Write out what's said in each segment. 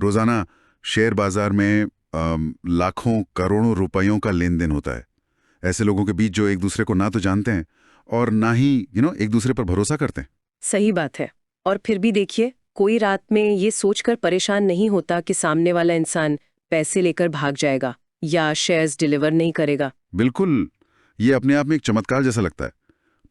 रोजाना शेयर बाजार में लाखों करोड़ों रुपयों का लेन देन होता है ऐसे लोगों के बीच जो एक दूसरे को ना तो जानते हैं और ना ही एक दूसरे पर भरोसा करते हैं। सही बात है। और फिर भी देखिए, कोई रात में ये सोचकर परेशान नहीं होता कि सामने वाला इंसान पैसे लेकर भाग जाएगा या शेयर्स डिलीवर नहीं करेगा। बिल्कुल, ये अपने आप में एक चमत्कार जैसा लगता है,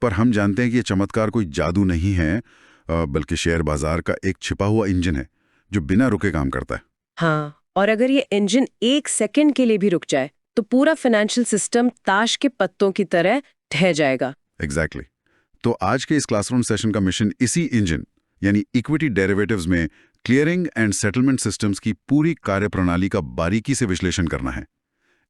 पर हम जानते हैं कि ये चमत्कार कोई जादू नहीं है, बल्कि शेयर बाजार का एक छिपा हुआ इंजन है जो बिना रुके काम करता है। हाँ, और अगर ये इंजन 1 सेकंड के लिए भी रुक जाए तो पूरा फाइनेंशियल सिस्टम ताश के पत्तों की तरह ढह जाएगा। एग्जैक्टली। तो आज के इस क्लासरूम सेशन का मिशन इसी इंजन यानी इक्विटी डेरिवेटिव्स में क्लियरिंग एंड सेटलमेंट सिस्टम्स की पूरी कार्यप्रणाली का बारीकी से विश्लेषण करना है।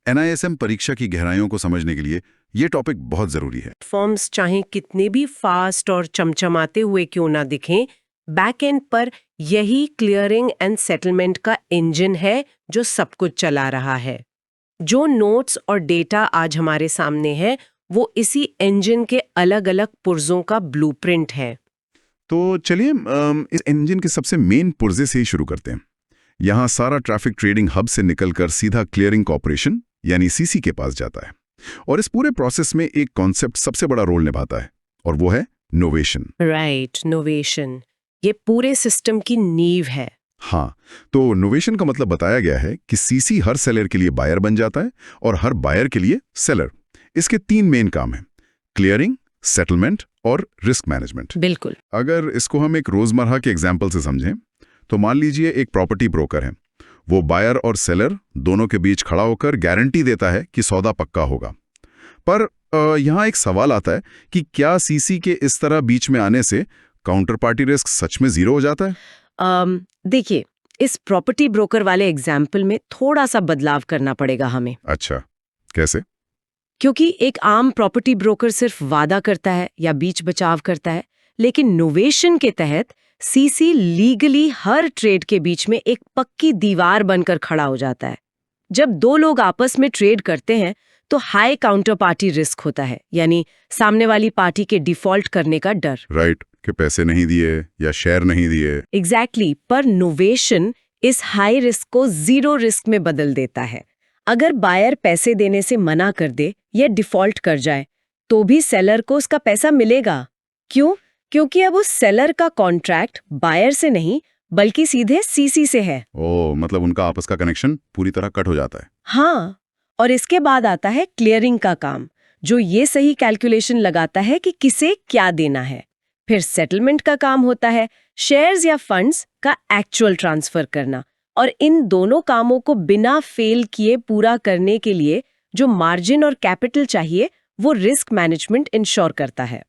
NISM परीक्षा की गहराइयों को समझने के लिए ये टॉपिक बहुत जरूरी है। फॉर्म्स चाहे कितने भी फास्ट और चमचमाते हुए क्यों ना दिखें, बैक एंड पर यही क्लियरिंग एंड सेटलमेंट का इंजन है जो सब कुछ चला रहा है। जो नोट्स और डेटा आज हमारे सामने है वो इसी इंजन के अलग अलग पुर्जों का ब्लूप्रिंट है। तो चलिए इस इंजन के सबसे मेन पुर्जे से ही शुरू करते हैं। यहाँ सारा ट्रैफिक ट्रेडिंग हब से निकलकर सीधा क्लियरिंग कॉर्पोरेशन यानी CC के पास जाता है और इस पूरे प्रोसेस में एक कॉन्सेप्ट सबसे बड़ा रोल निभाता है और वो है नोवेशन। राइट, नोवेशन ये पूरे सिस्टम की नींव है। हाँ, तो नोवेशन का मतलब बताया गया है कि CC हर सेलर के लिए बायर बन जाता है और हर बायर के लिए सेलर। इसके 3 मेन काम हैं: क्लियरिंग, सेटलमेंट और रिस्क मैनेजमेंट। बिल्कुल। अगर इसको हम एक रोजमर्रा के एग्जाम्पल से समझें तो मान लीजिए एक प्रॉपर्टी ब्रोकर है, वो बायर और सेलर दोनों के बीच खड़ा होकर गारंटी देता है कि सौदा पक्का होगा। पर यहाँ एक सवाल आता है कि क्या CC के इस तरह बीच में आने से काउंटर पार्टी रिस्क सच में जीरो हो जाता है? देखिए, इस प्रॉपर्टी ब्रोकर वाले एग्जाम्पल में थोड़ा सा बदलाव करना पड़ेगा हमें। अच्छा, कैसे? क्योंकि एक आम प्रॉपर्टी ब्रोकर सिर्फ वादा करता है या बीच बचाव करता है, लेकिन नोवेशन के तहत CC लीगली हर ट्रेड के बीच में एक पक्की दीवार बनकर खड़ा हो जाता है। जब 2 लोग आपस में ट्रेड करते हैं तो हाई काउंटर पार्टी रिस्क होता है, यानी सामने वाली पार्टी के डिफॉल्ट करने का डर। राइट, कि पैसे नहीं दिए या शेयर नहीं दिए। एग्जैक्टली, पर नोवेशन इस हाई रिस्क को 0 रिस्क में बदल देता है। अगर बायर पैसे देने से मना कर दे या डिफॉल्ट कर जाए तो भी सेलर को उसका पैसा मिलेगा। क्यों? क्योंकि अब उस सेलर का कॉन्ट्रैक्ट बायर से नहीं बल्कि सीधे CC से है। मतलब उनका आपस का कनेक्शन पूरी तरह कट हो जाता है। हाँ, और इसके बाद आता है क्लियरिंग का काम, जो ये सही कैलकुलेशन लगाता है कि किसे क्या देना है। फिर सेटलमेंट का काम होता है शेयर्स या फंड्स का एक्चुअल ट्रांसफर करना, और इन दोनों कामों को बिना फेल किए पूरा करने के लिए जो मार्जिन और कैपिटल चाहिए वो रिस्क मैनेजमेंट इंश्योर करता है।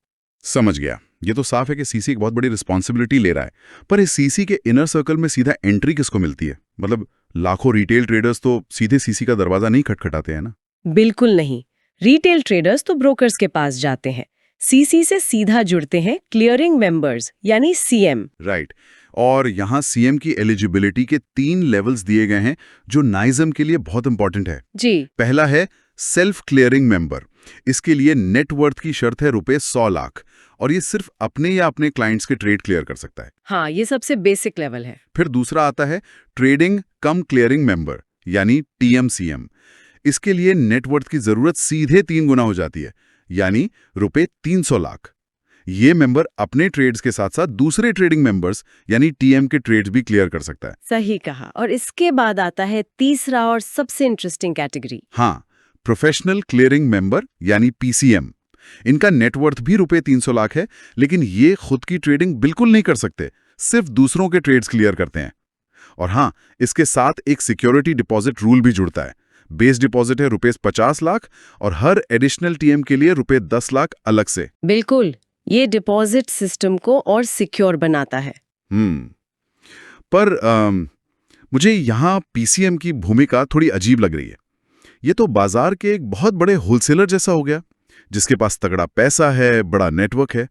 समझ गया। ये तो साफ है कि CC एक बहुत बड़ी रिस्पॉन्सिबिलिटी ले रहा है, पर इस CC के इनर सर्कल में सीधा एंट्री किसको मिलती है? मतलब लाखों रिटेल ट्रेडर्स तो सीधे CC का दरवाजा नहीं खटखटाते हैं ना? बिल्कुल नहीं। रिटेल ट्रेडर्स तो ब्रोकर्स के पास जाते हैं, CC से सीधा जुड़ते हैं क्लियरिंग मेंबर्स यानी CM। राइट, और यहाँ CM की एलिजिबिलिटी के 3 लेवल्स दिए गए हैं जो नाइज्म के लिए बहुत इंपॉर्टेंट है जी। पहला है सेल्फ क्लियरिंग मेंबर। इसके लिए नेटवर्थ की शर्त है ₹100 लाख, और ये सिर्फ अपने या अपने क्लाइंट्स के ट्रेड क्लियर कर सकता है। हाँ, ये सबसे बेसिक लेवल है। फिर दूसरा आता है ट्रेडिंग कम क्लियरिंग मेंबर यानी TMCM। इसके लिए नेटवर्थ की जरूरत सीधे 3 गुना हो जाती है, यानी ₹300 लाख। ये मेंबर अपने ट्रेड्स के साथ साथ दूसरे ट्रेडिंग मेंबर्स यानी TM के ट्रेड्स भी क्लियर कर सकता है। सही कहा। और इसके बाद आता है तीसरा और सबसे इंटरेस्टिंग कैटेगरी। हाँ, प्रोफेशनल क्लियरिंग मेंबर यानी PCM। इनका नेटवर्थ भी ₹300 लाख है, लेकिन ये खुद की ट्रेडिंग बिल्कुल नहीं कर सकते, सिर्फ दूसरों के ट्रेड्स क्लियर करते हैं। और हाँ, इसके साथ एक सिक्योरिटी डिपॉजिट रूल भी जुड़ता है। बेस डिपॉजिट है ₹50 लाख और हर एडिशनल TM के लिए ₹10 लाख अलग से। बिल्कुल, ये डिपॉजिट सिस्टम को और सिक्योर बनाता है। पर मुझे यहाँ PCM की भूमिका थोड़ी अजीब लग रही है। ये तो बाजार के एक बहुत बड़े होलसेलर जैसा हो गया, जिसके पास तगड़ा पैसा है, बड़ा नेटवर्क है,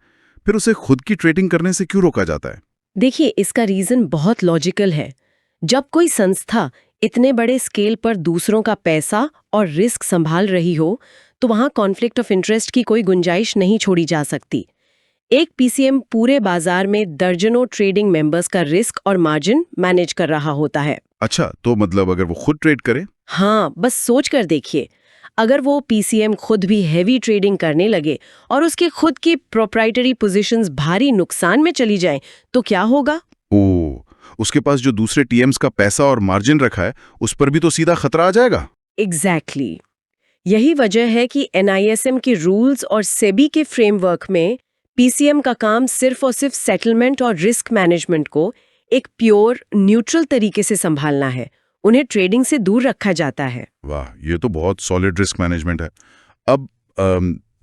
फिर उसे खुद की ट्रेडिंग करने से क्यों रोका जाता है? देखिए, इसका रीजन बहुत लॉजिकल है। जब कोई संस्था इतने बड़े स्केल पर दूसरों का पैसा और रिस्क संभाल रही हो तो वहां कॉन्फ्लिक्ट ऑफ इंटरेस्ट की कोई गुंजाइश नहीं छोड़ी जा सकती। एक PCM पूरे बाजार में दर्जनों ट्रेडिंग मेंबर्स का रिस्क और मार्जिन मैनेज कर रहा होता है। अच्छा, तो मतलब अगर वो खुद ट्रेड करे? हाँ, बस सोच कर देखिए, अगर वो पीसीएम खुद भी हैवी ट्रेडिंग करने लगे और उसके खुद की प्रोप्राइटरी पोजीशंस भारी नुकसान में चली जाएं, तो क्या होगा? उसके पास जो दूसरे टीएम्स का पैसा और मार्जिन रखा है, उस पर भी तो सीधा खतरा आ जाएगा। एग्जैक्टली यही वजह है कि एनआईएसएम के रूल्स और सेबी के फ्रेमवर्क में पीसीएम का काम सिर्फ और सिर्फ सेटलमेंट और रिस्क मैनेजमेंट को एक प्योर न्यूट्रल तरीके से संभालना है। उन्हें ट्रेडिंग से दूर रखा जाता है। वाह, ये तो बहुत सॉलिड रिस्क मैनेजमेंट है। अब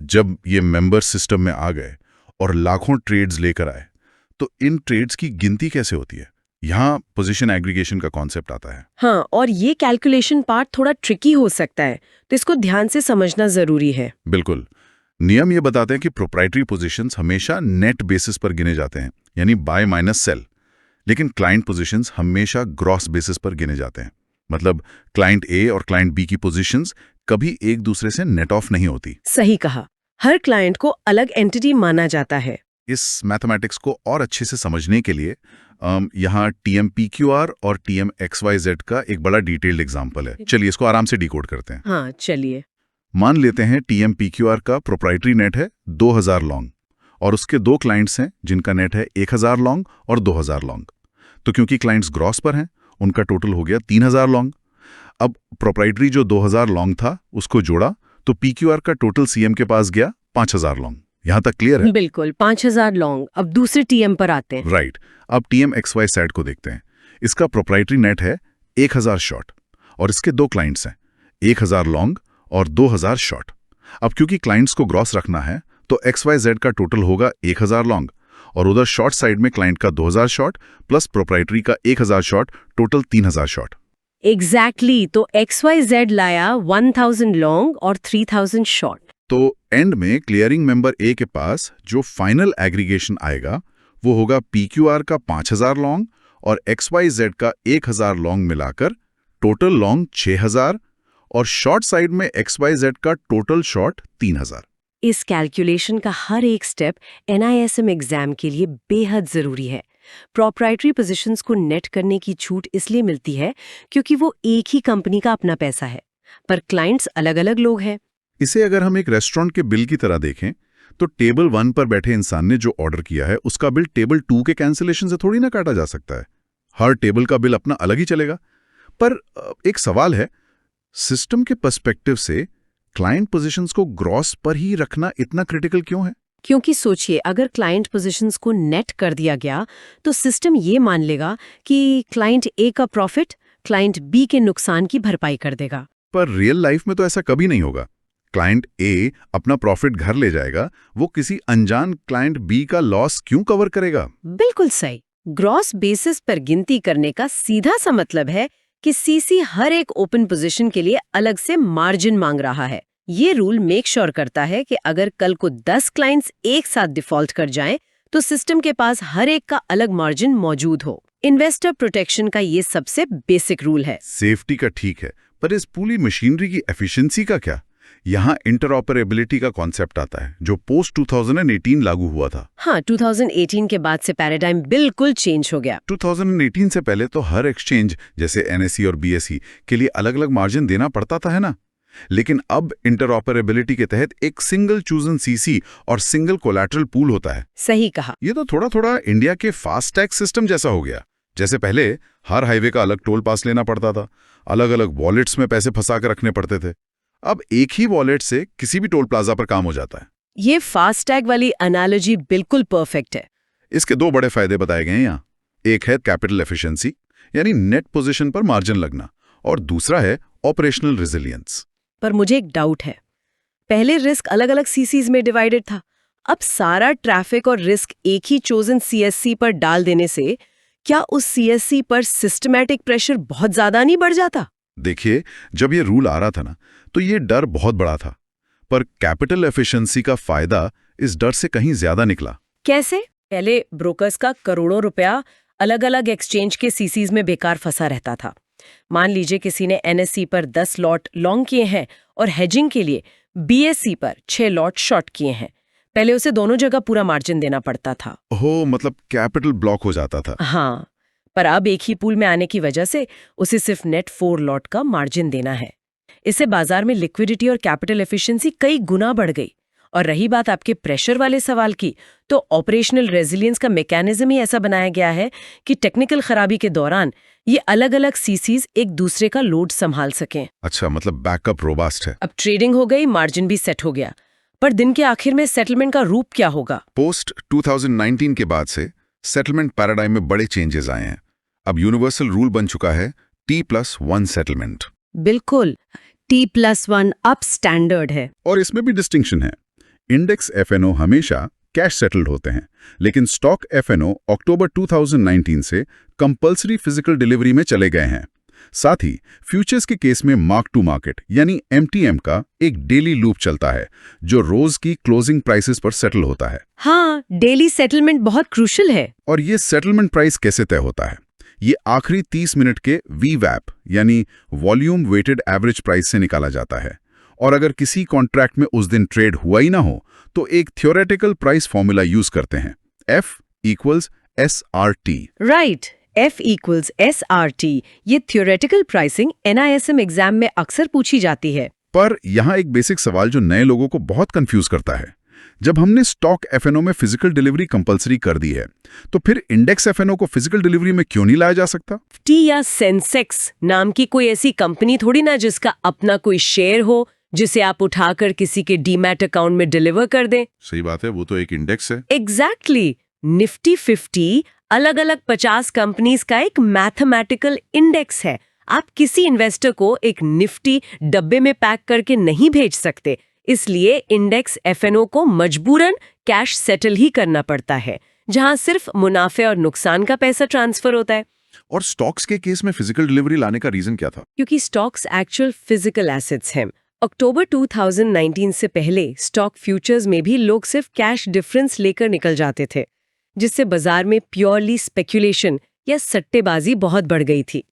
जब ये मेंबर सिस्टम में आ गए और लाखों ट्रेड्स लेकर आए, तो इन ट्रेड्स की गिनती कैसे होती है? यहाँ पोजीशन एग्रीगेशन का कॉन्सेप्ट आता है। हाँ, और ये कैलकुलेशन पार्ट थोड़ा ट्रिकी हो सकता है, तो इसको ध्यान से समझना जरूरी है। बिल्कुल। नियम ये बताते हैं कि प्रोप्राइटरी पोजीशंस हमेशा नेट बेसिस पर गिने जाते हैं, यानी बाय माइनस सेल। लेकिन क्लाइंट पोजीशंस हमेशा ग्रॉस बेसिस पर गिने जाते हैं। मतलब क्लाइंट ए और क्लाइंट बी की पोजीशंस कभी एक दूसरे से नेट ऑफ नहीं होती। सही कहा, हर क्लाइंट को अलग एंटिटी माना जाता है। इस मैथमेटिक्स को और अच्छे से समझने के लिए यहाँ TMPQR और TMXYZ का एक बड़ा डिटेल्ड एग्जाम्पल है। चलिए इसको आराम से डिकोड करते हैं। हाँ, चलिए। मान लेते हैं TMPQR का प्रोप्राइटरी नेट है 2000 लॉन्ग और उसके दो क्लाइंट्स हैं जिनका नेट है 1000 लॉन्ग और 2000 लॉन्ग। तो क्योंकि क्लाइंट्स ग्रॉस पर हैं, उनका टोटल हो गया 3000 लॉन्ग। अब प्रोप्राइटरी जो 2000 लॉन्ग था उसको जोड़ा तो PQR का टोटल CM के पास गया 5000 लॉन्ग। यहां तक क्लियर है? बिल्कुल, 5000 लॉन्ग। अब दूसरे टीएम पर आते हैं। राइट। अब TMXYZ को देखते हैं। इसका प्रोप्राइटरी नेट है 1000 शॉर्ट और इसके दो क्लाइंट्स हैं 1000 लॉन्ग और 2000 शॉर्ट। अब क्योंकि क्लाइंट्स को ग्रॉस रखना है तो XYZ का टोटल होगा 1000 लॉन्ग और उधर शॉर्ट साइड में क्लाइंट का 2000 शॉर्ट प्लस प्रोप्राइटरी का 1000 शॉर्ट, टोटल 3000 शॉर्ट। एग्जैक्टली तो XYZ लाया 1000 लॉन्ग और 3000 शॉर्ट। तो एंड में क्लियरिंग मेंबर ए के पास जो फाइनल एग्रीगेशन आएगा वो होगा PQR का 5000 लॉन्ग और XYZ का 1000 लॉन्ग मिलाकर टोटल लॉन्ग 6000 और शॉर्ट साइड में XYZ का टोटल शॉर्ट 3000। इस कैलकुलेशन का हर एक स्टेप NISM एग्जाम के लिए बेहद जरूरी है। प्रोप्राइटरी पोजीशंस को नेट करने की छूट इसलिए मिलती है क्योंकि वो एक ही कंपनी का अपना पैसा है, पर क्लाइंट्स अलग-अलग लोग हैं। इसे अगर हम एक रेस्टोरेंट के बिल की तरह देखें तो टेबल 1 पर बैठे इंसान ने जो ऑर्डर किया है उसका बिल टेबल 2 के कैंसिलेशन से थोड़ी ना काटा जा सकता है। हर टेबल का बिल अपना अलग ही चलेगा। पर एक सवाल है, सिस्टम के पर्सपेक्टिव से क्लाइंट पोजीशंस को ग्रॉस पर ही रखना इतना क्रिटिकल क्यों है? क्योंकि सोचिए, अगर क्लाइंट पोजीशंस को नेट कर दिया गया तो सिस्टम ये मान लेगा कि क्लाइंट ए का प्रॉफिट क्लाइंट बी के नुकसान की भरपाई कर देगा। पर रियल लाइफ में तो ऐसा कभी नहीं होगा। क्लाइंट ए अपना प्रॉफिट घर ले जाएगा, वो किसी अनजान क्लाइंट बी का लॉस क्यों कवर करेगा? बिल्कुल सही। ग्रॉस बेसिस पर गिनती करने का सीधा सा मतलब है कि सीसी हर एक ओपन पोजीशन के लिए अलग से मार्जिन मांग रहा है। ये रूल मेक श्योर करता है कि अगर कल को 10 क्लाइंट्स एक साथ डिफॉल्ट कर जाएं, तो सिस्टम के पास हर एक का अलग मार्जिन मौजूद हो। इन्वेस्टर प्रोटेक्शन का ये सबसे बेसिक रूल है। सेफ्टी का ठीक है, पर इस पूरी मशीनरी की एफिशिएंसी का क्या? यहाँ इंटरऑपरेबिलिटी का कॉन्सेप्ट आता है जो पोस्ट 2018 लागू हुआ था। हाँ, 2018 के बाद से पैराडाइम बिल्कुल चेंज हो गया। 2018 से पहले तो हर एक्सचेंज जैसे NSE और BSE के लिए अलग अलग मार्जिन देना पड़ता था, है ना? लेकिन अब इंटरऑपरेबिलिटी के तहत एक सिंगल चूजन CC और सिंगल कोलैटरल पूल होता है। सही कहा। ये तो थोड़ा थोड़ा इंडिया के फास्ट टैग सिस्टम जैसा हो गया। जैसे पहले हर हाईवे का अलग टोल पास लेना पड़ता था, अलग अलग वॉलेट्स में पैसे फंसा कर रखने पड़ते थे। अब एक ही वॉलेट से किसी भी टोल प्लाजा पर काम हो जाता है। ये फास्टैग वाली एनालॉजी बिल्कुल परफेक्ट है। इसके दो बड़े फायदे बताए गए हैं यहाँ। एक है कैपिटल एफिशिएंसी, यानी नेट पोजीशन पर मार्जिन लगना, और दूसरा है ऑपरेशनल रेजिलियंस। पर मुझे एक डाउट है। पहले रिस्क अलग अलग सीसीज में डिवाइडेड था, अब सारा ट्रैफिक और रिस्क एक ही चोजन CSC पर डाल देने से क्या उस CSC पर सिस्टमैटिक प्रेशर बहुत ज्यादा नहीं बढ़ जाता? देखिए, जब ये रूल आ रहा था ना, तो ये डर बहुत बड़ा था, पर कैपिटल एफिशिएंसी का फायदा इस डर से कहीं ज्यादा निकला। कैसे? पहले ब्रोकर्स का करोड़ों रुपया अलग अलग एक्सचेंज के सीसीज में बेकार फंसा रहता था। मान लीजिए किसी ने NSE पर 10 लॉट लॉन्ग किए हैं और हेजिंग के लिए BSE पर 6 लॉट शॉर्ट किए हैं। पहले उसे दोनों जगह पूरा मार्जिन देना पड़ता था। हो, मतलब कैपिटल ब्लॉक हो जाता था। हाँ, पर अब एक ही पूल में आने की वजह से उसे सिर्फ नेट 4 लॉट का मार्जिन देना है। इससे बाजार में लिक्विडिटी और कैपिटल एफिशिएंसी कई गुना बढ़ गई। और रही बात आपके प्रेशर वाले सवाल की, तो ऑपरेशनल रेजिलियंस का मैकेनिज्म ही ऐसा बनाया गया है कि टेक्निकल खराबी के दौरान ये अलग-अलग सीसीज एक दूसरे का लोड संभाल सकें। अच्छा, मतलब बैकअप रोबास्ट है। अब ट्रेडिंग हो गई, मार्जिन भी सेट हो गया, पर दिन के आखिर में सेटलमेंट का रूप क्या होगा? पोस्ट 2019 के बाद से सेटलमेंट पैराडाइम में बड़े चेंजेस आए हैं। अब यूनिवर्सल रूल बन चुका है T+1 सेटलमेंट। बिल्कुल, T+1 अब स्टैंडर्ड है। और इसमें भी डिस्टिंक्शन है। इंडेक्स एफएनओ हमेशा कैश सेटल्ड होते हैं, लेकिन स्टॉक एफएनओ अक्टूबर 2019 से कंपल्सरी फिजिकल डिलीवरी में चले गए हैं। साथ ही फ्यूचर्स के केस में मार्क टू मार्केट यानी MTM का एक डेली लूप चलता है, जो रोज की क्लोजिंग प्राइसेस पर सेटल होता है। हाँ, डेली सेटलमेंट बहुत क्रूशल है। और ये सेटलमेंट प्राइस कैसे तय होता है? ये आखिरी 30 मिनट के VWAP यानी वॉल्यूम वेटेड एवरेज प्राइस से निकाला जाता है। और अगर किसी कॉन्ट्रैक्ट में उस दिन ट्रेड हुआ ही ना हो, तो एक थ्योरेटिकल प्राइस फॉर्मूला यूज करते हैं, F = SRT। Right, F = SRT। ये थ्योरेटिकल प्राइसिंग NISM एग्जाम में अक्सर पूछी जाती है। पर यहाँ एक बेसिक सवाल जो नए लोगों को बहुत कंफ्यूज करता है। जब हमने स्टॉक एफएनओ में फिजिकल डिलीवरी कंपलसरी कर दी है, तो फिर इंडेक्स एफएनओ को फिजिकल डिलीवरी में क्यों नहीं लाया जा सकता? टी या सेंसेक्स नाम की कोई ऐसी कंपनी थोड़ी ना जिसका अपना कोई शेयर हो, जिसे आप उठाकर किसी के डीमैट अकाउंट में डिलीवर कर दें। सही बात है, वो तो एक इंडेक्स है। एग्जैक्टली। निफ्टी 50 अलग अलग 50 कंपनीज का एक मैथमेटिकल इंडेक्स है। आप किसी इन्वेस्टर को एक निफ्टी डब्बे में पैक करके नहीं भेज सकते, इसलिए इंडेक्स एफएनओ को मजबूरन कैश सेटल ही करना पड़ता है, जहां सिर्फ मुनाफे और नुकसान का पैसा ट्रांसफर होता है। और स्टॉक्स के केस में फिजिकल डिलीवरी लाने का रीजन क्या था? क्योंकि स्टॉक्स एक्चुअल फिजिकल एसेट्स हैं। अक्टूबर 2019 से पहले स्टॉक फ्यूचर्स में भी लोग सिर्फ कैश डिफरेंस लेकर निकल जाते थे, जिससे बाजार में प्योरली स्पेक्यूलेशन या सट्टेबाजी बहुत बढ़ गई थी।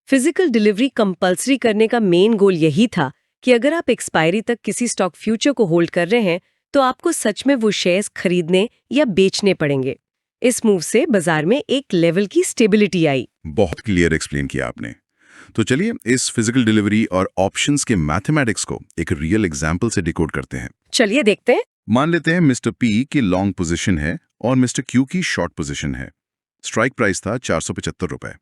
फिजिकल डिलीवरी कंपल्सरी करने का मेन गोल यही था कि अगर आप एक्सपायरी तक किसी स्टॉक फ्यूचर को होल्ड कर रहे हैं, तो आपको सच में वो शेयर्स खरीदने या बेचने पड़ेंगे। इस मूव से बाजार में एक लेवल की स्टेबिलिटी आई। बहुत क्लियर एक्सप्लेन किया आपने। तो चलिए इस फिजिकल डिलीवरी और ऑप्शंस के मैथमेटिक्स को एक रियल एग्जाम्पल से डिकोड करते हैं। चलिए देखते हैं। मान लेते हैं मिस्टर पी की लॉन्ग पोजीशन है और मिस्टर क्यू की शॉर्ट पोजीशन है। स्ट्राइक प्राइस था 475 रुपए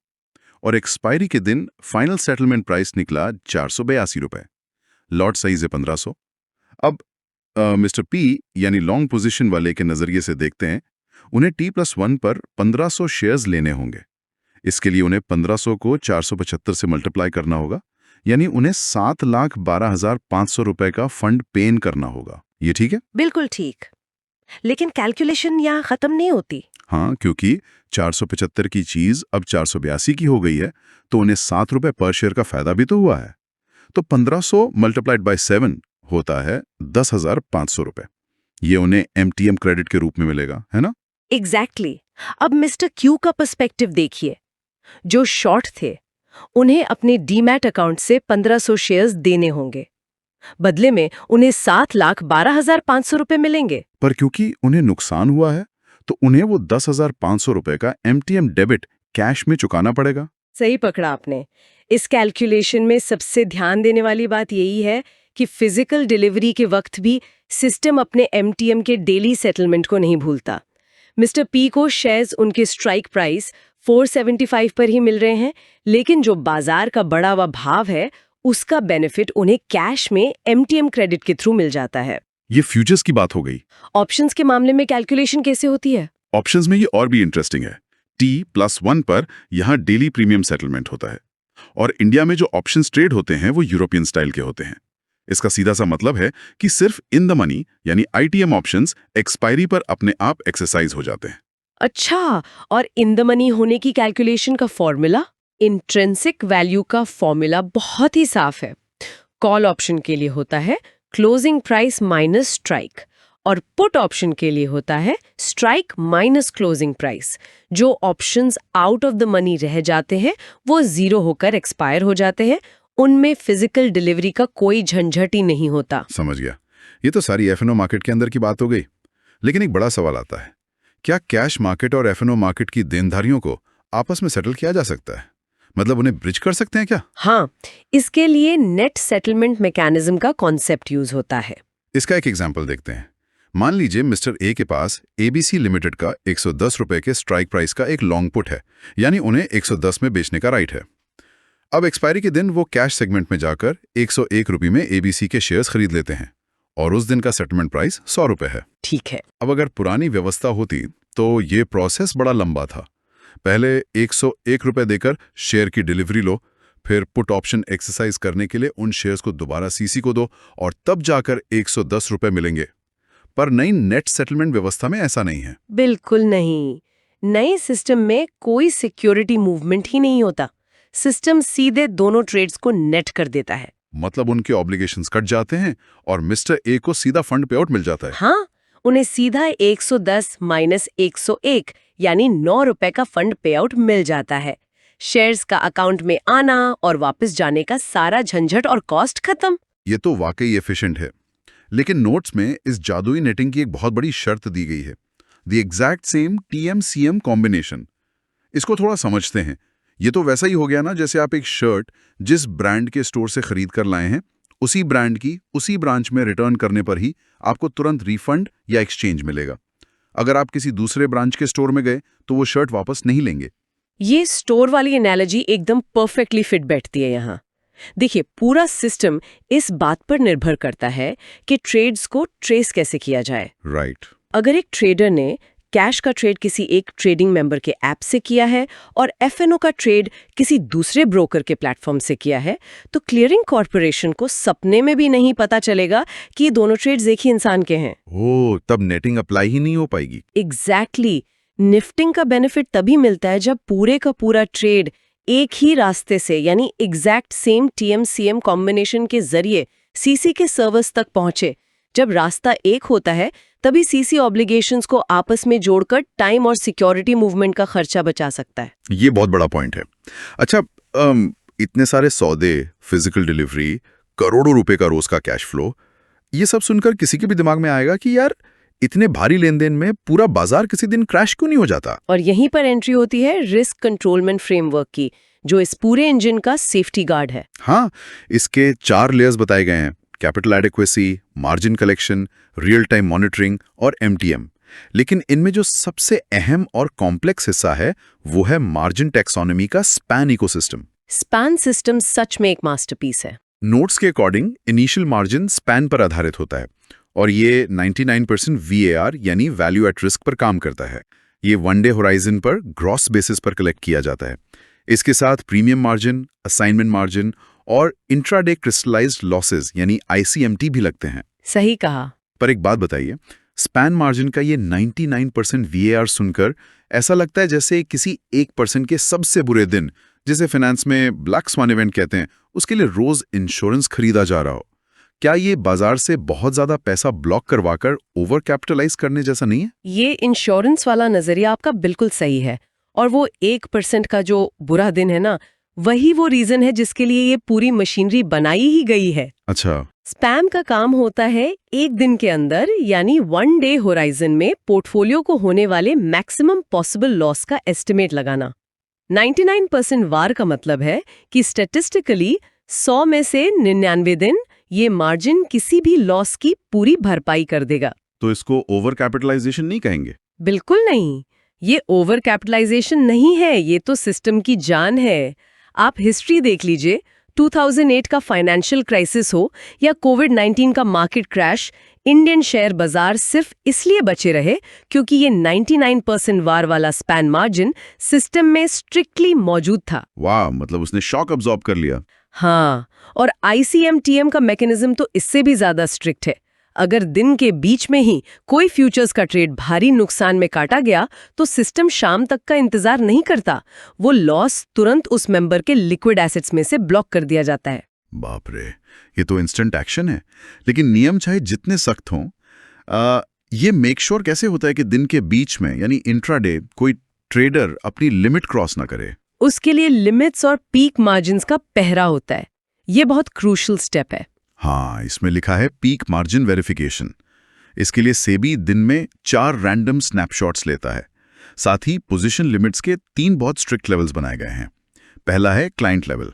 और एक्सपायरी के दिन फाइनल सेटलमेंट प्राइस निकला 482 रुपए। लॉट साइज है 1500। अब मिस्टर पी यानी लॉन्ग पोजीशन वाले के नजरिए से देखते हैं, उन्हें T+1 पर 1500 शेयर्स लेने होंगे। इसके लिए उन्हें 1500 को 475 से मल्टीप्लाई करना होगा, यानी उन्हें 7,12,500 रुपए का फंड पेन करना होगा। ये ठीक है? बिल्कुल ठीक। लेकिन कैलकुलेशन यहाँ खत्म नहीं होती। हाँ, क्योंकि 475 की चीज अब 482 की हो गई है, तो उन्हें 7 रुपए पर शेयर का फायदा भी तो हुआ है। तो 1500 मल्टीप्लाइड बाय 7 होता है 10,500 रुपए। ये उन्हें MTM क्रेडिट के रूप में मिलेगा, है ना? एग्जैक्टली। अब मिस्टर क्यू का पर्सपेक्टिव देखिए। जो शॉर्ट थे, उन्हें अपने डीमैट अकाउंट से 1500 शेयर्स देने होंगे। बदले में उन्हें 7,12,500 रुपए मिलेंगे। पर क्योंकि उन्हें नुकसान हुआ है, तो उन्हें वो 10,500 रुपए का MTM डेबिट कैश में चुकाना पड़ेगा। सही पकड़ा आपने। इस कैलकुलेशन में सबसे ध्यान देने वाली बात यही है कि फिजिकल डिलीवरी के वक्त भी सिस्टम अपने MTM के डेली सेटलमेंट को नहीं भूलता। मिस्टर पी को शेयर्स उनके स्ट्राइक प्राइस 475 पर ही मिल रहे हैं, लेकिन जो बाजार का बढ़ा हुआ भाव है, उसका बेनिफिट उन्हें कैश में MTM क्रेडिट के थ्रू मिल जाता है। ये फ्यूचर्स की बात हो गई। ऑप्शंस के मामले में कैलकुलेशन कैसे होती है? ऑप्शंस में ये और भी इंटरेस्टिंग है। T+1 पर यहाँ डेली प्रीमियम सेटलमेंट होता है और इंडिया में जो ऑप्शंस ट्रेड होते हैं वो यूरोपियन स्टाइल के होते हैं। इसका सीधा सा मतलब है कि सिर्फ इन द मनी यानी ITM ऑप्शंस एक्सपायरी पर अपने आप एक्सरसाइज हो जाते हैं। अच्छा, और इन द मनी होने की कैलकुलेशन का फॉर्मूला? इंट्रिंसिक वैल्यू का फॉर्मूला बहुत ही साफ है। कॉल ऑप्शन के लिए होता है क्लोजिंग प्राइस माइनस स्ट्राइक और पुट ऑप्शन के लिए होता है स्ट्राइक माइनस क्लोजिंग प्राइस। जो options out of the money रह जाते हैं वो जीरो होकर एक्सपायर हो जाते हैं। उनमें फिजिकल डिलीवरी का कोई झंझट ही नहीं होता। समझ गया। ये तो सारी F&O मार्केट के अंदर की बात हो गई। लेकिन एक बड़ा सवाल आता है, क्या कैश मार्केट और F&O मार्केट की देनदारियों को आपस में सेटल किया जा सकता है? मतलब उन्हें ब्रिज कर सकते हैं क्या? हाँ, इसके लिए नेट सेटलमेंट मैकेनिज्म का कॉन्सेप्ट यूज होता है। इसका एक एग्जाम्पल देखते हैं। मान लीजिए मिस्टर ए के पास एबीसी लिमिटेड का 110 रुपए के स्ट्राइक प्राइस का एक लॉन्ग पुट है, यानी उन्हें 110 में बेचने का राइट है। अब एक्सपायरी के दिन वो कैश सेगमेंट में जाकर 101 रुपये में एबीसी के शेयर्स खरीद लेते हैं और उस दिन का सेटलमेंट प्राइस 100 रुपए है। ठीक है। अब अगर पुरानी व्यवस्था होती तो ये प्रोसेस बड़ा लंबा था। पहले 101 रुपए देकर शेयर की डिलीवरी लो, फिर पुट ऑप्शन एक्सरसाइज करने के लिए उन शेयर्स को दोबारा सीसी को दो और तब जाकर 110 रुपए मिलेंगे। पर नई नेट सेटलमेंट व्यवस्था में ऐसा नहीं है। बिल्कुल नहीं। नए सिस्टम में कोई सिक्योरिटी मूवमेंट ही नहीं होता। सिस्टम सीधे दोनों ट्रेड्स को नेट कर देता है। मतलब उनके ऑब्लिगेशंस कट जाते हैं और मिस्टर ए को सीधा फंड पे आउट मिल जाता है। हाँ, उन्हें सीधा 110 माइनस 101 यानी 9 रुपए का फंड पे आउट मिल जाता है। शेयर्स का अकाउंट में आना और वापस जाने का सारा झंझट और कॉस्ट खत्म। ये तो वाकई एफिशिएंट है। लेकिन नोट्स में इस जादुई नेटिंग की एक बहुत बड़ी शर्त दी गई है, the exact same TM-CM combination. इसको थोड़ा समझते हैं। ये तो वैसा ही हो गया ना जैसे आप एक शर्ट जिस ब्रांड के स्टोर से खरीद कर लाए हैं, उसी ब्रांड की उसी ब्रांच में रिटर्न करने पर ही आपको तुरंत रिफंड या एक्सचेंज मिलेगा। अगर आप किसी दूसरे ब्रांच के स्टोर में गए तो वो शर्ट वापस नहीं लेंगे। ये स्टोर वाली एनालॉजी एकदम परफेक्टली फिट बैठती है यहाँ। देखिए, पूरा सिस्टम इस बात पर निर्भर करता है कि ट्रेड्स को ट्रेस कैसे किया जाए। राइट। अगर एक ट्रेडर ने कैश का ट्रेड किसी एक ट्रेडिंग मेंबर के ऐप से किया है और एफएनओ का ट्रेड किसी दूसरे ब्रोकर के प्लेटफॉर्म से किया है, तो क्लियरिंग कॉर्पोरेशन को सपने में भी नहीं पता चलेगा कि ये दोनों ट्रेड्स एक ही इंसान के हैं। ओह, तब नेटिंग अप्लाई ही नहीं हो पाएगी। एग्जैक्टली। निफ्टिंग का बेनिफिट तभी मिलता है जब पूरे का पूरा ट्रेड एक ही रास्ते से यानी एग्जैक्ट सेम टीएम-सीएम कॉम्बिनेशन के जरिए सीसी के सर्वर्स तक पहुंचे। जब रास्ता एक होता है तभी सीसी ऑब्लिगेशंस को आपस में जोड़कर टाइम और सिक्योरिटी मूवमेंट का खर्चा बचा सकता है। ये बहुत बड़ा पॉइंट है। अच्छा, इतने सारे सौदे, फिजिकल डिलीवरी, करोड़ों रुपए का रोज का कैश फ्लो, ये सब सुनकर किसी के भी दिमाग में आएगा कि यार इतने भारी लेन देन में पूरा बाजार किसी दिन क्रैश क्यों नहीं हो जाता? और यहीं पर एंट्री होती है रिस्क कंट्रोलमेंट फ्रेमवर्क की, जो इस पूरे इंजन का सेफ्टी गार्ड है। हाँ, इसके 4 लेयर्स बताए गए हैं: capital adequacy, margin collection, real time monitoring और एमटीएम। लेकिन इनमें जो सबसे अहम और कॉम्प्लेक्स हिस्सा है वो है मार्जिन टैक्सोनॉमी का स्पैन इकोसिस्टम। स्पैन सिस्टम सच में एक मास्टरपीस है। नोट्स के अकॉर्डिंग इनिशियल मार्जिन स्पैन पर आधारित होता है और ये 99% VAR यानी वैल्यू एट रिस्क पर काम करता है। ये वन डे होराइजन पर ग्रॉस बेसिस पर कलेक्ट किया जाता है। इसके साथ प्रीमियम मार्जिन, असाइनमेंट मार्जिन और इंट्राडे क्रिस्टलाइज्ड लॉसेस यानी ICMT भी लगते हैं। सही कहा। पर एक बात बताइए, स्पैन मार्जिन का ये 99% VAR सुनकर ऐसा लगता है जैसे किसी 1% के सबसे बुरे दिन, जिसे फाइनेंस में ब्लैक स्वान इवेंट कहते हैं, उसके लिए रोज इंश्योरेंस खरीदा जा रहा हो। क्या ये बाजार से बहुत ज्यादा पैसा ब्लॉक करवाकर ओवर कैपिटलाइज करने जैसा नहीं है? ये इंश्योरेंस वाला नजरिया आपका बिल्कुल सही है। और वो 1% का जो बुरा दिन है ना, वही वो रीजन है जिसके लिए ये पूरी मशीनरी बनाई ही गई है। अच्छा। स्पैम का काम होता है एक दिन के अंदर यानी वन डे होराइजन में पोर्टफोलियो को होने वाले मैक्सिमम पॉसिबल लॉस का एस्टिमेट लगाना। 99% वार का मतलब है कि स्टैटिस्टिकली 100 में से 99 दिन ये मार्जिन किसी भी लॉस की पूरी भरपाई कर देगा। तो इसको ओवर कैपिटलाइजेशन नहीं कहेंगे? बिल्कुल नहीं, ये ओवर कैपिटलाइजेशन नहीं है, ये तो सिस्टम की जान है। आप हिस्ट्री देख लीजिए, 2008 का फाइनेंशियल क्राइसिस हो या कोविड-19 का मार्केट क्रैश, इंडियन शेयर बाजार सिर्फ इसलिए बचे रहे क्योंकि ये 99% वार वाला स्पैन मार्जिन सिस्टम में स्ट्रिक्टली मौजूद था। वाह, मतलब उसने शॉक अब्सॉर्ब कर लिया। हाँ, और ICMTM का मैकेनिज्म तो इससे भी ज्यादा स्ट्रिक्ट है। अगर दिन के बीच में ही कोई फ्यूचर्स का ट्रेड भारी नुकसान में काटा गया तो सिस्टम शाम तक का इंतजार नहीं करता, वो लॉस तुरंत उस मेंबर के लिक्विड एसेट्स में से ब्लॉक कर दिया जाता है। बाप रे, ये तो इंस्टेंट एक्शन है। लेकिन नियम चाहे जितने सख्त हों, ये मेक श्योर कैसे होता है कि दिन के बीच में यानी इंट्राडे कोई ट्रेडर अपनी लिमिट क्रॉस ना करे? उसके लिए लिमिट्स और पीक मार्जिन्स का पहरा होता है। ये बहुत क्रूशियल स्टेप है। हाँ, इसमें लिखा है पीक मार्जिन वेरिफिकेशन। इसके लिए सेबी दिन में 4 रैंडम स्नैपशॉट्स लेता है। साथ ही पोजीशन लिमिट्स के 3 बहुत स्ट्रिक्ट लेवल्स बनाए गए हैं। पहला है क्लाइंट लेवल।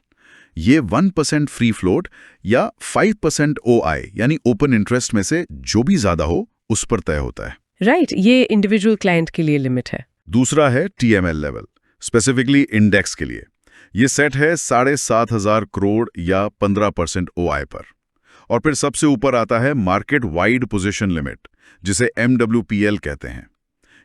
ये 1% फ्री फ्लोट या 5% OI यानी ओपन इंटरेस्ट में से जो भी ज्यादा हो उस पर तय होता है। राइट, ये इंडिविजुअल क्लाइंट के लिए लिमिट है। दूसरा है TML लेवल, स्पेसिफिकली इंडेक्स के लिए। ये सेट है 7,500 करोड़ या 15% OI पर। और फिर सबसे ऊपर आता है मार्केट वाइड पोजीशन लिमिट, जिसे MWPL कहते हैं।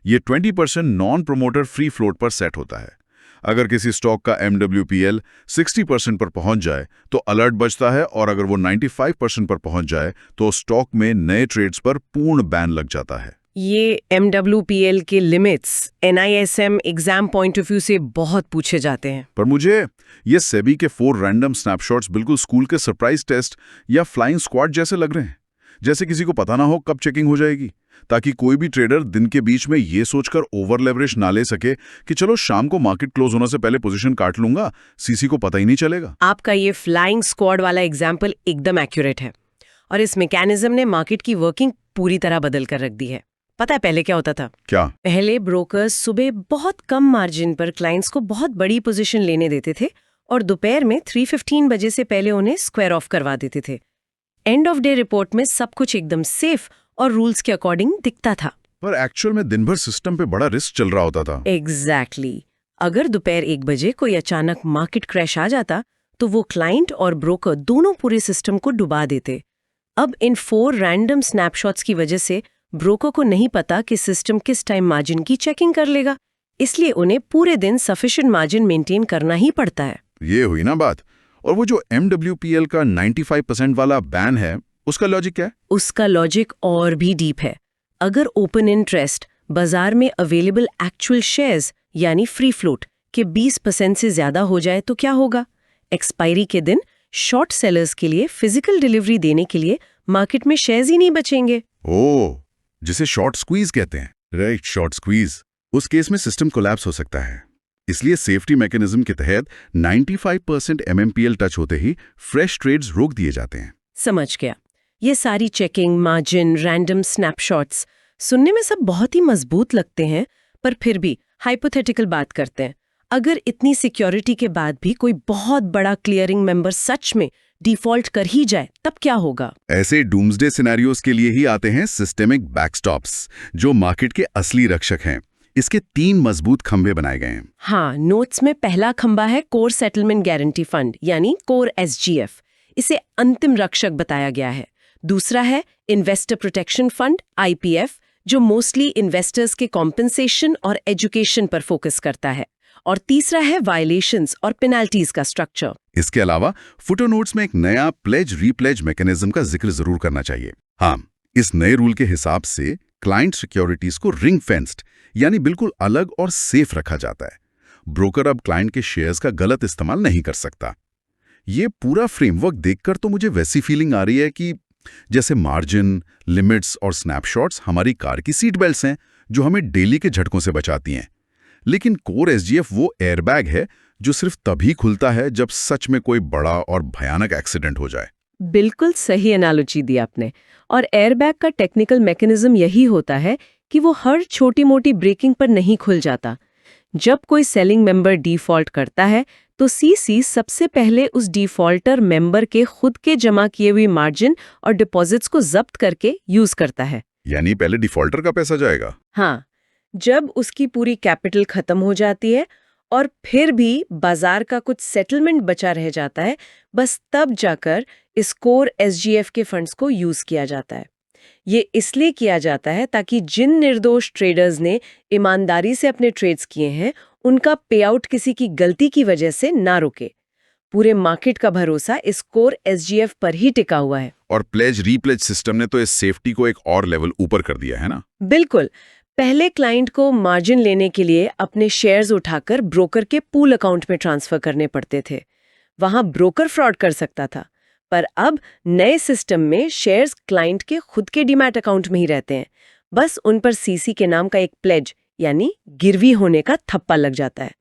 ये 20% नॉन प्रोमोटर फ्री फ्लोट पर सेट होता है। अगर किसी स्टॉक का MWPL 60% पर पहुंच जाए तो अलर्ट बजता है, और अगर वो 95% पर पहुंच जाए तो स्टॉक में नए ट्रेड्स पर पूर्ण बैन लग जाता है। ये MWPL के limits NISM exam point of view से बहुत पूछे जाते हैं। पर मुझे ये सेबी के 4 रैंडम स्नैपशॉट्स बिल्कुल स्कूल के सरप्राइज टेस्ट या फ्लाइंग स्क्वाड जैसे लग रहे हैं। जैसे किसी को पता ना हो कब चेकिंग हो जाएगी, ताकि कोई भी ट्रेडर दिन के बीच में ये सोचकर ओवर लेवरेज ना ले सके कि चलो शाम को मार्केट क्लोज होने से पहले पोजीशन काट लूंगा, सीसी को पता ही नहीं चलेगा। आपका ये फ्लाइंग स्क्वाड वाला एग्जाम्पल एकदम एक्यूरेट है, और इस मैकेनिज्म ने मार्केट की वर्किंग पूरी तरह बदल कर रख दी है। पता है पहले क्या होता था? क्या? पहले ब्रोकर्स सुबह बहुत कम मार्जिन पर क्लाइंट्स को बहुत बड़ी पोजीशन लेने देते थे और दोपहर में 3:15 बजे से पहले उन्हें स्क्वायर ऑफ करवा देते थे। एंड ऑफ डे रिपोर्ट में सब कुछ एकदम सेफ और रूल्स के अकॉर्डिंग दिखता था। पर एक्चुअल में दिन भर सिस्टम पे बड़ा रिस्क चल रहा होता था। एग्जैक्टली। अगर दोपहर 1 बजे कोई अचानक मार्केट क्रैश आ जाता तो वो क्लाइंट और ब्रोकर दोनों पूरे सिस्टम को डुबा देते। अब इन 4 रैंडम स्नैपशॉट्स की वजह से ब्रोकर को नहीं पता कि सिस्टम किस टाइम मार्जिन की चेकिंग कर लेगा, इसलिए उन्हें पूरे दिन सफिशिएंट मार्जिन मेंटेन करना ही पड़ता है। ये हुई ना बात। और वो जो MWPL का 95% वाला बैन है, उसका लॉजिक क्या है? उसका लॉजिक और भी डीप है। अगर ओपन इंटरेस्ट बाजार में अवेलेबल एक्चुअल शेयर्स यानी फ्री फ्लोट के 20% से ज्यादा हो जाए तो क्या होगा? एक्सपायरी के दिन शॉर्ट सेलर्स के लिए फिजिकल डिलीवरी देने के लिए मार्केट में शेयर्स ही नहीं बचेंगे। ओह, जिसे शॉर्ट स्क्वीज कहते हैं। Right, short squeeze. उस केस में सिस्टम कोलैप्स हो सकता है। इसलिए सेफ्टी मैकेनिज्म के तहत 95% MMPL टच होते ही फ्रेश ट्रेड्स रोक दिए जाते हैं। समझ गया। ये सारी चेकिंग, मार्जिन, रैंडम स्नैपशॉट्स सुनने में सब बहुत ही मजबूत लगते हैं, पर फिर भी हाइपोथेटिकल बात करते हैं। अगर इतनी सिक्योरिटी के बाद भी कोई बहुत बड़ा क्लियरिंग मेंबर सच में डिफॉल्ट कर ही जाए, तब क्या होगा? ऐसे डूम्सडे सिनेरियोज के लिए ही आते हैं सिस्टेमिक बैकस्टॉप्स, जो मार्केट के असली रक्षक हैं। इसके 3 मजबूत खंभे बनाए गए हैं। हाँ, नोट्स में पहला खंभा है कोर सेटलमेंट गारंटी फंड यानी कोर SGF। इसे अंतिम रक्षक बताया गया है। दूसरा है इन्वेस्टर प्रोटेक्शन फंड IPF, जो मोस्टली इन्वेस्टर्स के कॉम्पेंसेशन और एजुकेशन पर फोकस करता है। और तीसरा है वायलेशंस और पेनल्टीज का स्ट्रक्चर। इसके अलावा फुटनोट्स में एक नया प्लेज रीप्लेज मैकेनिज्म का जिक्र जरूर करना चाहिए। हाँ, इस नए रूल के हिसाब से क्लाइंट सिक्योरिटीज को रिंग फेंस्ड यानी बिल्कुल अलग और सेफ रखा जाता है। ब्रोकर अब क्लाइंट के शेयर्स का गलत इस्तेमाल नहीं कर सकता। ये पूरा फ्रेमवर्क देखकर तो मुझे वैसी फीलिंग आ रही है कि जैसे मार्जिन, लिमिट्स और स्नैपशॉट्स हमारी कार की सीट बेल्ट्स हैं, जो हमें डेली के झटकों से बचाती हैं। लेकिन कोर SGF वो एयरबैग है जो सिर्फ तभी खुलता है जब सच में कोई बड़ा और भयानक एक्सीडेंट हो जाए। बिल्कुल सही एनालॉजी दी आपने। और एयरबैग का टेक्निकल मैकेनिज्म यही होता है कि वो हर छोटी मोटी ब्रेकिंग पर नहीं खुल जाता। जब कोई सेलिंग मेंबर डिफॉल्ट करता है तो CC सबसे पहले उस डिफॉल्टर मेंबर के खुद के जमा किए हुए मार्जिन और डिपॉजिट्स को जब्त करके यूज करता है। यानी पहले डिफॉल्टर का पैसा जाएगा। हाँ, जब उसकी पूरी कैपिटल खत्म हो जाती है और फिर भी बाजार का कुछ सेटलमेंट बचा रह जाता है, बस तब जाकर इस कोर SGF के फंड्स को यूज किया जाता है। ये इसलिए किया जाता है ताकि जिन निर्दोष ट्रेडर्स ने ईमानदारी से अपने ट्रेड्स किए हैं, उनका पेआउट किसी की गलती की वजह से ना रुके। पूरे मार्केट का भरोसा इस कोर SGF पर ही टिका हुआ है। और प्लेज रीप्लेज सिस्टम ने तो इस सेफ्टी को एक और लेवल ऊपर कर दिया है ना? बिल्कुल। पहले क्लाइंट को मार्जिन लेने के लिए अपने शेयर्स उठाकर ब्रोकर के पूल अकाउंट में ट्रांसफर करने पड़ते थे। वहां ब्रोकर फ्रॉड कर सकता था, पर अब नए सिस्टम में शेयर्स क्लाइंट के खुद के डीमैट अकाउंट में ही रहते हैं। बस उन पर CC के नाम का एक प्लेज यानी गिरवी होने का थप्पा लग जाता है।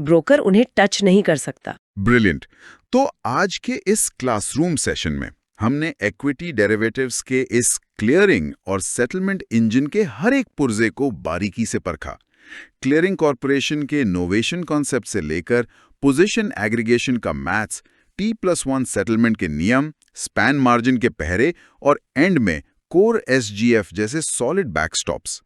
ब्रोकर उन्हें टच नहीं कर सकता। ब्रिलियंट। तो आज के इस क्लासरूम सेशन में हमने इक्विटी डेरिवेटिव्स के इस क्लियरिंग और सेटलमेंट इंजन के हर एक पुर्जे को बारीकी से परखा। क्लियरिंग कॉरपोरेशन के इनोवेशन कॉन्सेप्ट से लेकर पोजीशन एग्रीगेशन का मैथ्स, T+1 सेटलमेंट के नियम, स्पैन मार्जिन के पहरे और एंड में कोर SGF जैसे सॉलिड बैकस्टॉप्स,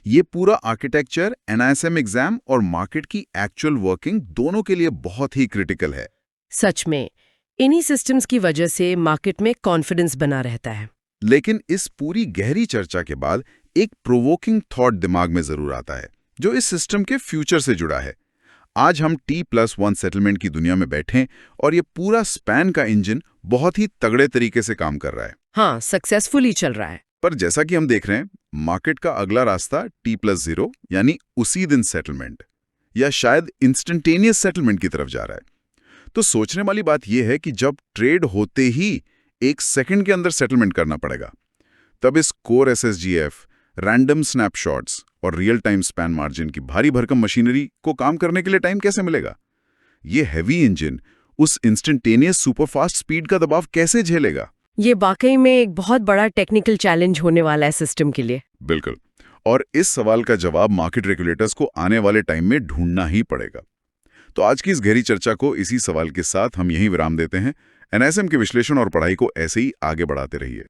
ये पूरा आर्किटेक्चर NISM एग्जाम और मार्केट की एक्चुअल वर्किंग दोनों के लिए बहुत ही क्रिटिकल है। सच में इन्हीं सिस्टम्स की वजह से मार्केट में कॉन्फिडेंस बना रहता है। लेकिन इस पूरी गहरी चर्चा के बाद एक प्रोवोकिंग थॉट दिमाग में जरूर आता है, जो इस सिस्टम के फ्यूचर से जुड़ा है। आज हम T+1 सेटलमेंट की दुनिया में बैठे और ये पूरा स्पैन का इंजन बहुत ही तगड़े तरीके से काम कर रहा है। हाँ, सक्सेसफुली चल रहा है। पर जैसा कि हम देख रहे हैं, मार्केट का अगला रास्ता T+0 यानी उसी दिन सेटलमेंट या शायद इंस्टेंटेनियस सेटलमेंट की तरफ जा रहा है। तो सोचने वाली बात यह है कि जब ट्रेड होते ही 1 सेकंड के अंदर सेटलमेंट करना पड़ेगा, तब इस कोर SSGF, रैंडम स्नैपशॉट्स और रियल टाइम स्पैन मार्जिन की भारी भरकम मशीनरी को काम करने के लिए टाइम कैसे मिलेगा? ये हैवी इंजन उस इंस्टेंटेनियस सुपरफास्ट स्पीड का दबाव कैसे झेलेगा? ये वाकई में एक बहुत बड़ा टेक्निकल चैलेंज होने वाला है सिस्टम के लिए। बिल्कुल। और इस सवाल का जवाब मार्केट रेगुलेटर्स को आने वाले टाइम में ढूंढना ही पड़ेगा। तो आज की इस गहरी चर्चा को इसी सवाल के साथ हम यहीं विराम देते हैं। NISM के विश्लेषण और पढ़ाई को ऐसे ही आगे बढ़ाते रहिए।